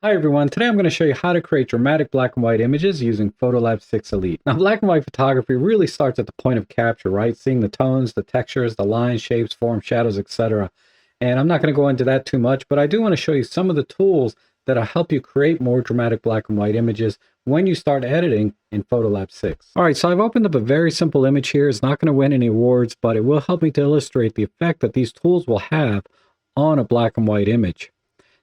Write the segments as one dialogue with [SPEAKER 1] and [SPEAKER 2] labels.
[SPEAKER 1] Hi everyone, today I'm going to show you how to create dramatic black and white images using Photolab 6 Elite. Now black and white photography really starts at the point of capture, right? Seeing the tones, the textures, the lines, shapes, forms, shadows, etc. And I'm not going to go into that too much, but I do want to show you some of the tools that'll help you create more dramatic black and white images when you start editing in Photolab 6. Alright, so I've opened up a very simple image here. It's not going to win any awards, but it will help me to illustrate the effect that these tools will have on a black and white image.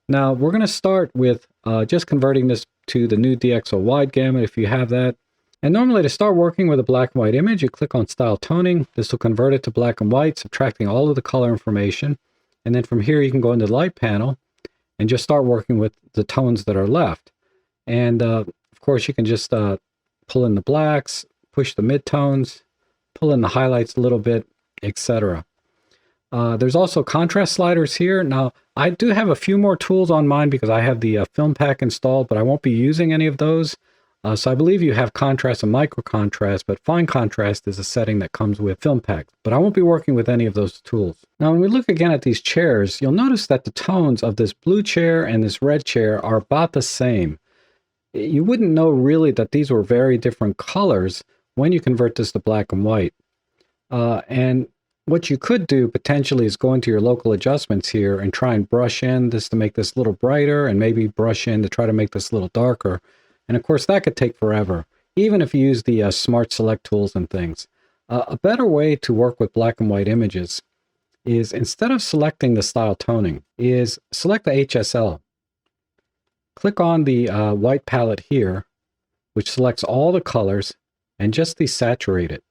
[SPEAKER 1] Now we're going to start with just converting this to the new DxO wide gamut if you have that. And normally to start working with a black and white image, you click on Style Toning. This will convert it to black and white, subtracting all of the color information. And then from here you can go into the light panel and just start working with the tones that are left. And of course you can just pull in the blacks, push the midtones, pull in the highlights a little bit, etc. There's also contrast sliders here. Now, I do have a few more tools on mine because I have the film pack installed, but I won't be using any of those. So I believe you have contrast and micro contrast, but fine contrast is a setting that comes with film pack. But I won't be working with any of those tools. Now, when we look again at these chairs, you'll notice that the tones of this blue chair and this red chair are about the same. You wouldn't know really that these were very different colors when you convert this to black and white. And what you could do potentially is go into your local adjustments here and try and brush in this to make this a little brighter, and maybe brush in to try to make this a little darker. And of course that could take forever, even if you use the smart select tools and things. A better way to work with black and white images is, instead of selecting the style toning, is select the HSL. Click on the white palette here, which selects all the colors, and just desaturate it.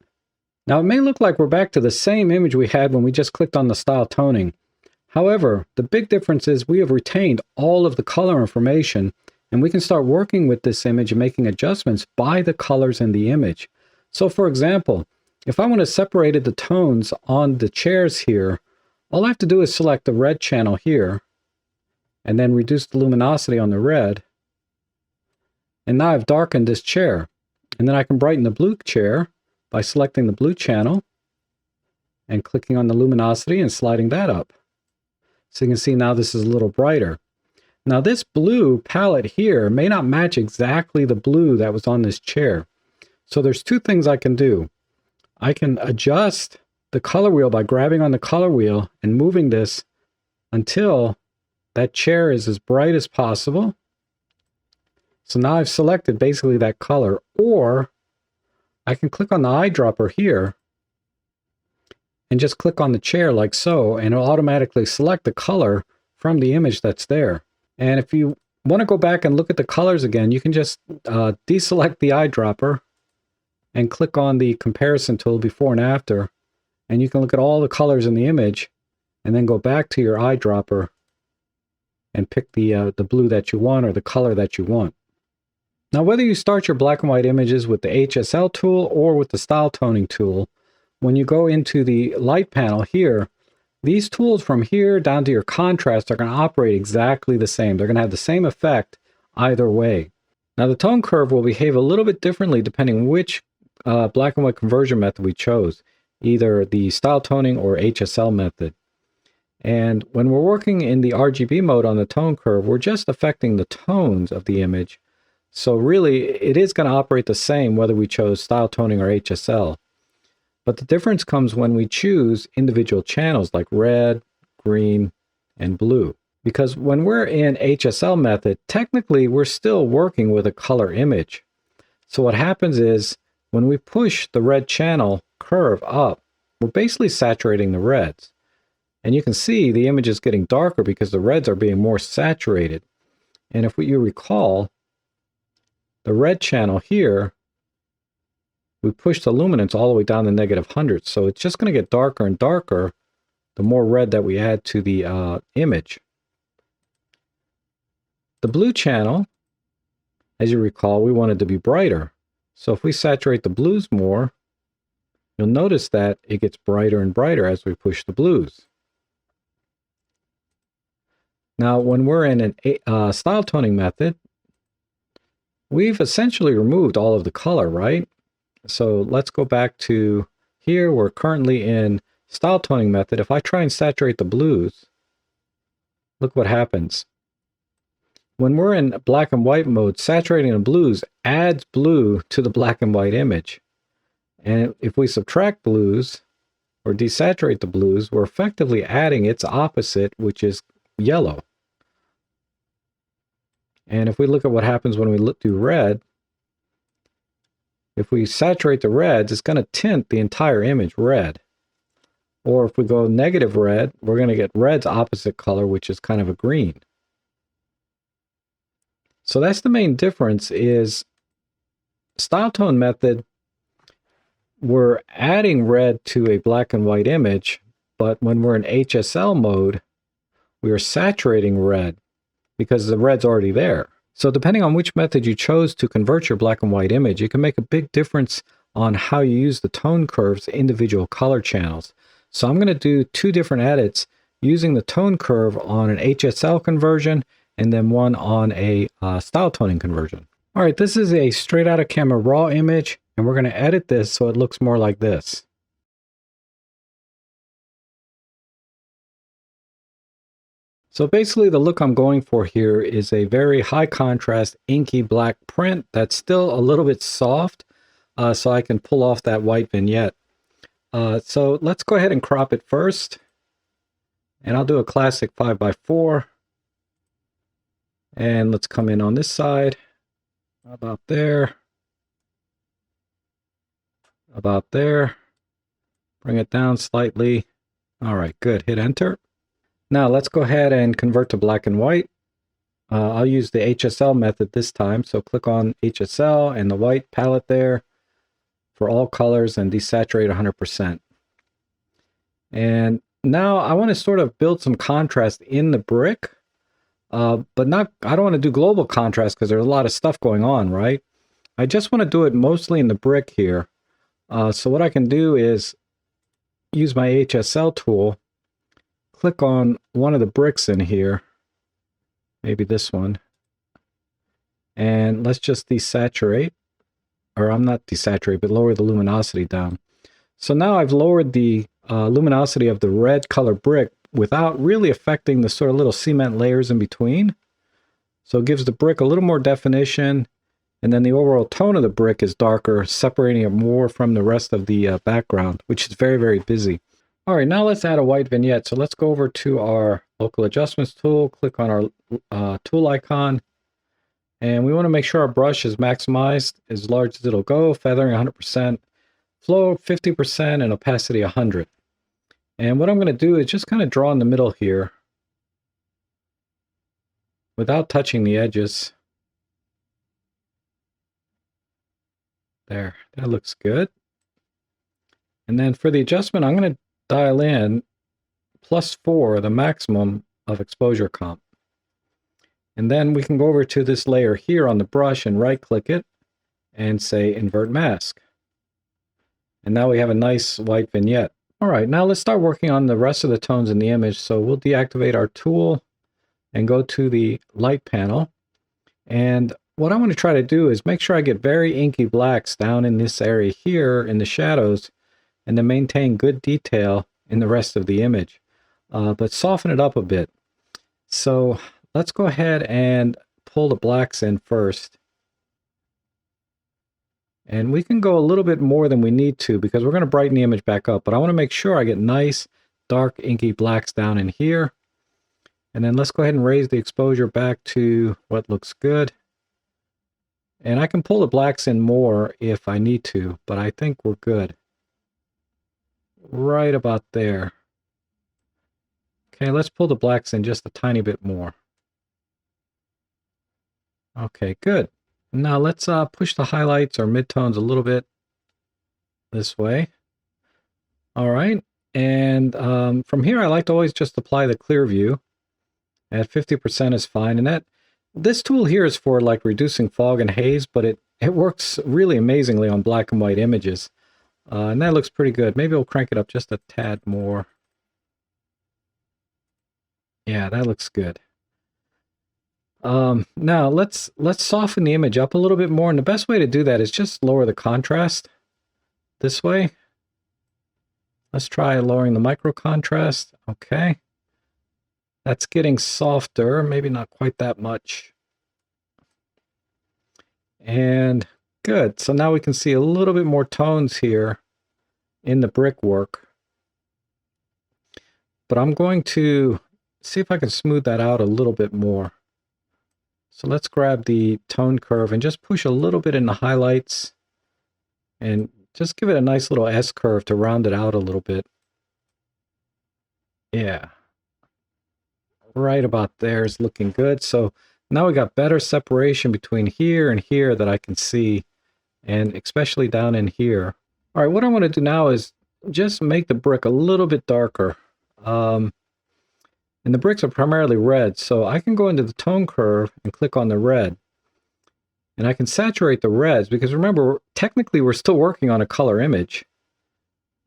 [SPEAKER 1] Now it may look like we're back to the same image we had when we just clicked on the style toning. However, the big difference is we have retained all of the color information, and we can start working with this image and making adjustments by the colors in the image. So for example, if I want to separate the tones on the chairs here, all I have to do is select the red channel here, and then reduce the luminosity on the red. And now I've darkened this chair. And then I can brighten the blue chair by selecting the blue channel and clicking on the luminosity and sliding that up. So you can see now this is a little brighter. Now this blue palette here may not match exactly the blue that was on this chair. So there's two things I can do. I can adjust the color wheel by grabbing on the color wheel and moving this until that chair is as bright as possible. So now I've selected basically that color, or I can click on the eyedropper here and just click on the chair like so, and it'll automatically select the color from the image that's there. And if you want to go back and look at the colors again, you can just deselect the eyedropper and click on the comparison tool before and after, and you can look at all the colors in the image, and then go back to your eyedropper and pick the blue that you want or the color that you want. Now, whether you start your black and white images with the HSL tool or with the style toning tool, when you go into the light panel here, these tools from here down to your contrast are going to operate exactly the same. They're going to have the same effect either way. Now, the tone curve will behave a little bit differently depending which black and white conversion method we chose, either the style toning or HSL method. And when we're working in the RGB mode on the tone curve, we're just affecting the tones of the image. So really, it is going to operate the same whether we chose style toning or HSL. But the difference comes when we choose individual channels like red, green, and blue. Because when we're in HSL method, technically we're still working with a color image. So what happens is, when we push the red channel curve up, we're basically saturating the reds. And you can see the image is getting darker because the reds are being more saturated. And if you recall, the red channel here, we push the luminance all the way down to -100. So it's just going to get darker and darker the more red that we add to the image. The blue channel, as you recall, we want it to be brighter. So if we saturate the blues more, you'll notice that it gets brighter and brighter as we push the blues. Now, when we're in a style toning method, we've essentially removed all of the color, right? So let's go back to here. We're currently in style toning method. If I try and saturate the blues, look what happens. when we're in black and white mode, saturating the blues adds blue to the black and white image. And if we subtract blues or desaturate the blues, we're effectively adding its opposite, which is yellow. And if we look at what happens when we do red, if we saturate the reds, it's going to tint the entire image red. Or if we go negative red, we're going to get red's opposite color, which is kind of a green. So that's the main difference is style tone method, we're adding red to a black and white image, but when we're in HSL mode, we are saturating red because the red's already there. So depending on which method you chose to convert your black and white image, it can make a big difference on how you use the tone curves to individual color channels. So I'm going to do two different edits using the tone curve on an HSL conversion and then one on a style toning conversion. All right, this is a straight out of camera raw image, and we're going to edit this so it looks more like this. So basically the look I'm going for here is a very high contrast inky black print that's still a little bit soft, so I can pull off that white vignette. So let's go ahead and crop it first. And I'll do a classic 5x4. And let's come in on this side. About there. About there. Bring it down slightly. All right, good. Hit enter. Now let's go ahead and convert to black and white. I'll use the HSL method this time. So click on HSL and the white palette there for all colors and desaturate 100%. And now I want to sort of build some contrast in the brick, but not, I don't want to do global contrast because there's a lot of stuff going on, right? I just want to do it mostly in the brick here. So what I can do is use my HSL tool, click on one of the bricks in here, maybe this one, and let's just desaturate, or I'm not desaturate, but lower the luminosity down. So now I've lowered the luminosity of the red color brick without really affecting the sort of little cement layers in between. So it gives the brick a little more definition, and then the overall tone of the brick is darker, separating it more from the rest of the background, which is very, very busy. All right, now let's add a white vignette. So let's go over to our local adjustments tool, click on our tool icon, and we want to make sure our brush is maximized as large as it'll go, feathering 100%, flow 50%, and opacity 100. And what I'm going to do is just kind of draw in the middle here without touching the edges. There, that looks good. And then for the adjustment, I'm going to dial in +4, the maximum of exposure comp. And then we can go over to this layer here on the brush and right click it and say invert mask. And now we have a nice white vignette. All right, now let's start working on the rest of the tones in the image. So we'll deactivate our tool and go to the light panel. And what I want to try to do is make sure I get very inky blacks down in this area here in the shadows, and then maintain good detail in the rest of the image, but soften it up a bit. So let's go ahead and pull the blacks in first. And we can go a little bit more than we need to because we're going to brighten the image back up, but I want to make sure I get nice dark inky blacks down in here. And then let's go ahead and raise the exposure back to what looks good. And I can pull the blacks in more if I need to, but I think we're good. Right about there. Okay, let's pull the blacks in just a tiny bit more. Okay, good. Now let's push the highlights or midtones a little bit this way. All right, and from here I like to always just apply the clear view. At 50% is fine, and this tool here is for like reducing fog and haze, but it works really amazingly on black and white images. And that looks pretty good. Maybe we'll crank it up just a tad more. Yeah, that looks good. Now let's soften the image up a little bit more, and the best way to do that is just lower the contrast this way. Let's try lowering the micro contrast. Okay. That's getting softer, maybe not quite that much. And good. So now we can see a little bit more tones here in the brickwork. But I'm going to see if I can smooth that out a little bit more. So let's grab the tone curve and just push a little bit in the highlights and just give it a nice little S curve to round it out a little bit. Yeah. Right about there is looking good. So now we got better separation between here and here that I can see, and especially down in here. All right, what I want to do now is just make the brick a little bit darker. And the bricks are primarily red, so I can go into the tone curve and click on the red. And I can saturate the reds, because remember, technically we're still working on a color image.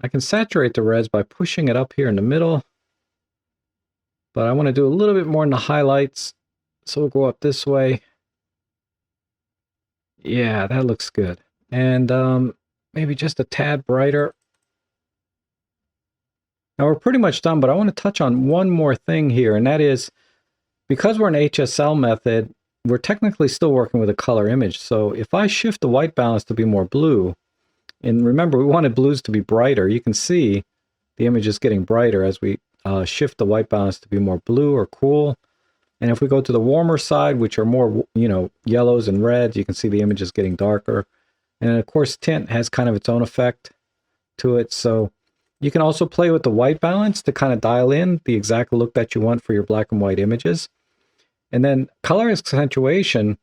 [SPEAKER 1] I can saturate the reds by pushing it up here in the middle. But I want to do a little bit more in the highlights, so we'll go up this way. Yeah, that looks good. And maybe just a tad brighter. Now we're pretty much done, but I want to touch on one more thing here, and that is, because we're an HSL method, we're technically still working with a color image. So if I shift the white balance to be more blue, and remember we wanted blues to be brighter, you can see the image is getting brighter as we shift the white balance to be more blue or cool. And if we go to the warmer side, which are more, yellows and reds, you can see the image is getting darker. And of course, tint has kind of its own effect to it. So you can also play with the white balance to kind of dial in the exact look that you want for your black and white images. And then color accentuation,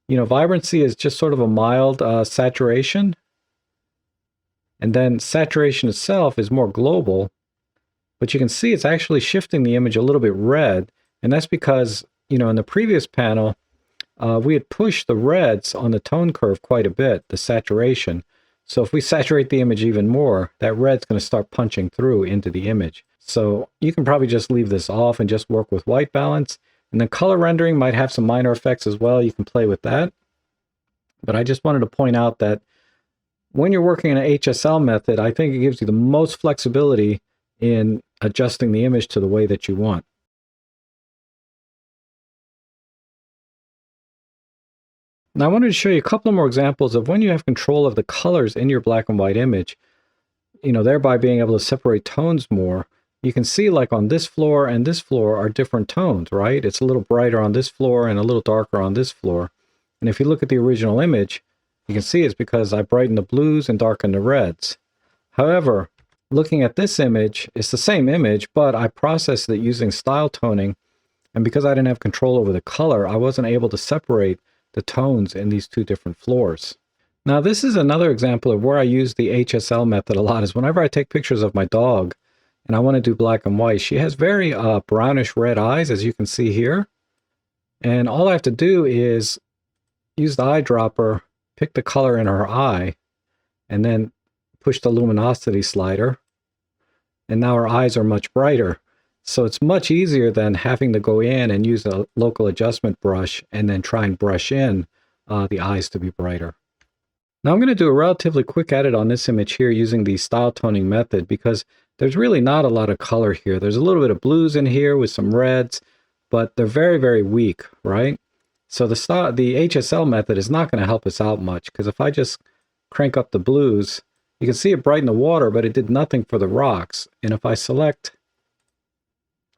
[SPEAKER 1] vibrancy is just sort of a mild saturation. And then saturation itself is more global. But you can see it's actually shifting the image a little bit red. And that's because, in the previous panel, we had pushed the reds on the tone curve quite a bit, the saturation. So if we saturate the image even more, that red's going to start punching through into the image. So you can probably just leave this off and just work with white balance. And then color rendering might have some minor effects as well. You can play with that. But I just wanted to point out that when you're working in an HSL method, I think it gives you the most flexibility in adjusting the image to the way that you want. Now I wanted to show you a couple more examples of when you have control of the colors in your black and white image, thereby being able to separate tones more. You can see like on this floor and this floor are different tones, right? It's a little brighter on this floor and a little darker on this floor. And if you look at the original image, you can see it's because I brightened the blues and darkened the reds. However, looking at this image, it's the same image, but I processed it using style toning. And because I didn't have control over the color, I wasn't able to separate the tones in these two different floors. Now, this is another example of where I use the HSL method a lot, is whenever I take pictures of my dog and I want to do black and white, she has very brownish red eyes, as you can see here. And all I have to do is use the eyedropper, pick the color in her eye, and then push the luminosity slider. And now her eyes are much brighter. So it's much easier than having to go in and use a local adjustment brush and then try and brush in the eyes to be brighter. Now I'm going to do a relatively quick edit on this image here using the style toning method, because there's really not a lot of color here. There's a little bit of blues in here with some reds, but they're very, very weak, right? So the HSL method is not going to help us out much, because if I just crank up the blues, you can see it brightened the water, but it did nothing for the rocks. And if I select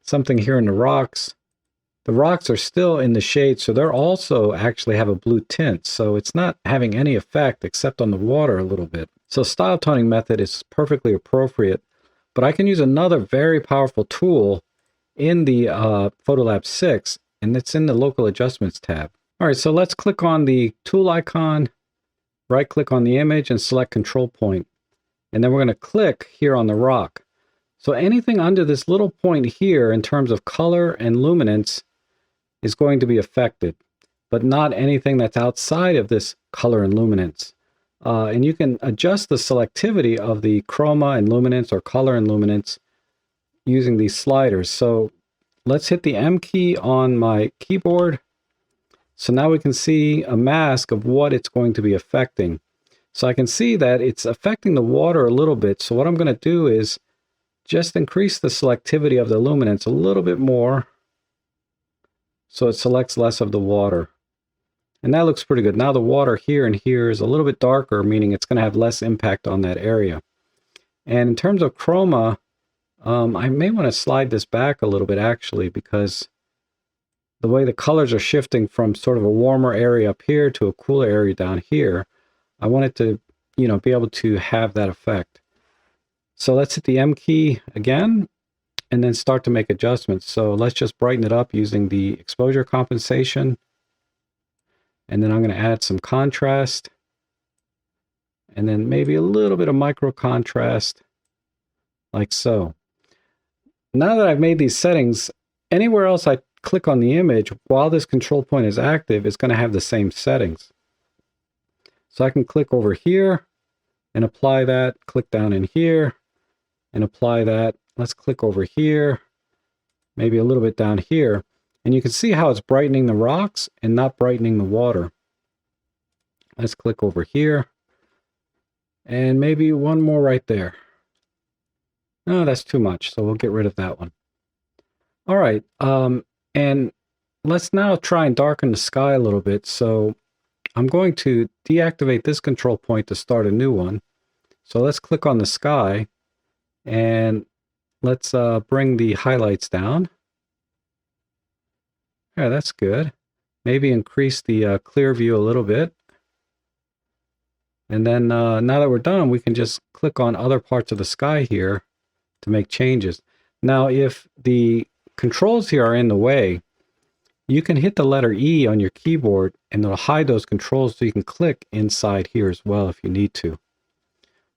[SPEAKER 1] something here in the rocks are still in the shade, so they're also actually have a blue tint. So it's not having any effect except on the water a little bit. So style toning method is perfectly appropriate, but I can use another very powerful tool in the Photolab 6, and it's in the local adjustments tab. All right, so let's click on the tool icon, right click on the image and select control point. And then we're going to click here on the rock. So anything under this little point here in terms of color and luminance is going to be affected, but not anything that's outside of this color and luminance. And you can adjust the selectivity of the chroma and luminance or color and luminance using these sliders. So let's hit the M key on my keyboard. So now we can see a mask of what it's going to be affecting. So I can see that it's affecting the water a little bit. So what I'm going to do is just increase the selectivity of the luminance a little bit more so it selects less of the water. And that looks pretty good. Now the water here and here is a little bit darker, meaning it's going to have less impact on that area. And in terms of chroma, I may want to slide this back a little bit actually, because the way the colors are shifting from sort of a warmer area up here to a cooler area down here, I want it to, be able to have that effect. So let's hit the M key again, and then start to make adjustments. So let's just brighten it up using the exposure compensation. And then I'm going to add some contrast. And then maybe a little bit of micro contrast, like so. Now that I've made these settings, anywhere else I click on the image while this control point is active, it's going to have the same settings. So I can click over here and apply that, click down in here and apply that. Let's click over here, maybe a little bit down here. And you can see how it's brightening the rocks and not brightening the water. Let's click over here. And maybe one more right there. No, that's too much, so we'll get rid of that one. All right, and let's now try and darken the sky a little bit. So I'm going to deactivate this control point to start a new one. So let's click on the sky, and let's bring the highlights down. Yeah, that's good. Maybe increase the clear view a little bit. And then now that we're done, we can just click on other parts of the sky here to make changes. Now, if the controls here are in the way, you can hit the letter E on your keyboard and it'll hide those controls, so you can click inside here as well if you need to.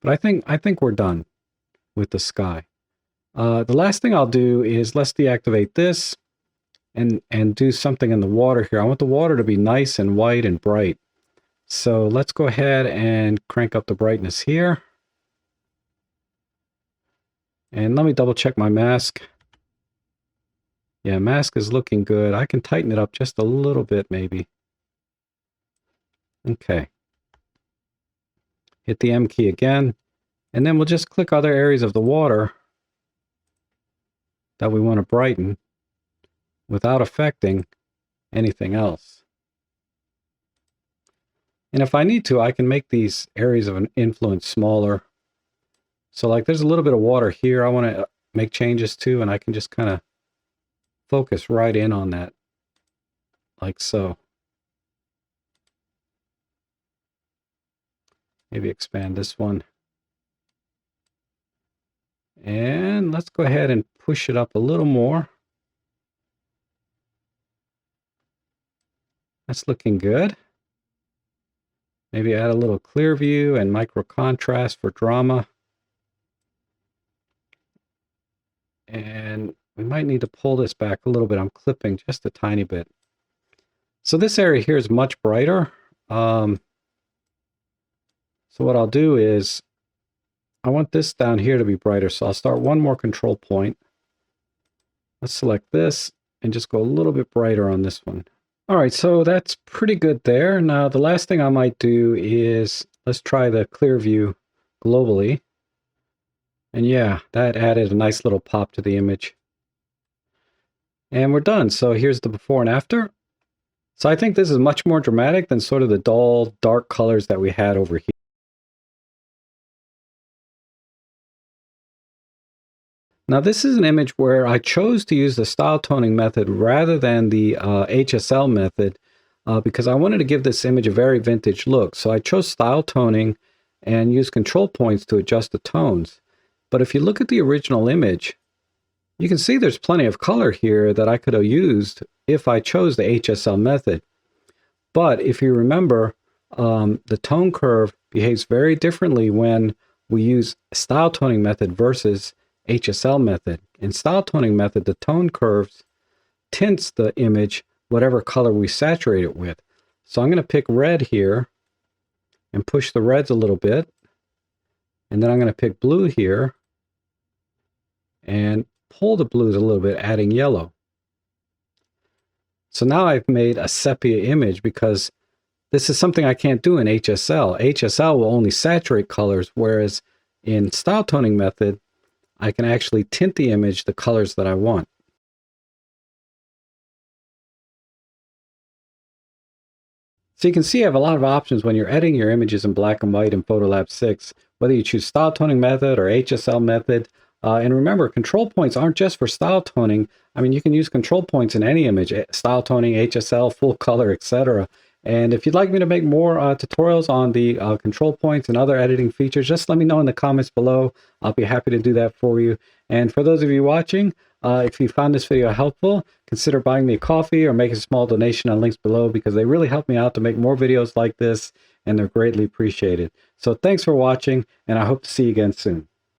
[SPEAKER 1] But I think we're done with the sky. The last thing I'll do is let's deactivate this and do something in the water here. I want the water to be nice and white and bright. So let's go ahead and crank up the brightness here. And let me double check my mask. Yeah, mask is looking good. I can tighten it up just a little bit maybe. Okay. Hit the M key again. And then we'll just click other areas of the water that we want to brighten without affecting anything else. And if I need to, I can make these areas of an influence smaller. So like there's a little bit of water here I want to make changes to, and I can just kind of focus right in on that, like so. Maybe expand this one. And let's go ahead and push it up a little more. That's looking good. Maybe add a little clear view and micro contrast for drama. And we might need to pull this back a little bit. I'm clipping just a tiny bit. So this area here is much brighter. So what I'll do is I want this down here to be brighter. So I'll start one more control point. Let's select this and just go a little bit brighter on this one. All right, so that's pretty good there. Now the last thing I might do is let's try the clear view globally. And yeah, that added a nice little pop to the image. And we're done. So here's the before and after. So I think this is much more dramatic than sort of the dull, dark colors that we had over here. Now this is an image where I chose to use the style toning method rather than the HSL method because I wanted to give this image a very vintage look. So I chose style toning and used control points to adjust the tones. But if you look at the original image, you can see there's plenty of color here that I could have used if I chose the HSL method. But if you remember, the tone curve behaves very differently when we use style toning method versus HSL method. In style toning method, the tone curves tints the image whatever color we saturate it with. So I'm going to pick red here and push the reds a little bit. And then I'm going to pick blue here and pull the blues a little bit, adding yellow. So now I've made a sepia image because this is something I can't do in HSL. HSL will only saturate colors, whereas in style toning method, I can actually tint the image the colors that I want. So you can see I have a lot of options when you're editing your images in black and white in Photolab 6, whether you choose style toning method or HSL method. And remember, control points aren't just for style toning. I mean, you can use control points in any image, style toning, HSL, full color, etc. And if you'd like me to make more tutorials on the control points and other editing features, just let me know in the comments below. I'll be happy to do that for you. And for those of you watching, if you found this video helpful, consider buying me a coffee or make a small donation on links below, because they really help me out to make more videos like this, and they're greatly appreciated. So thanks for watching, and I hope to see you again soon.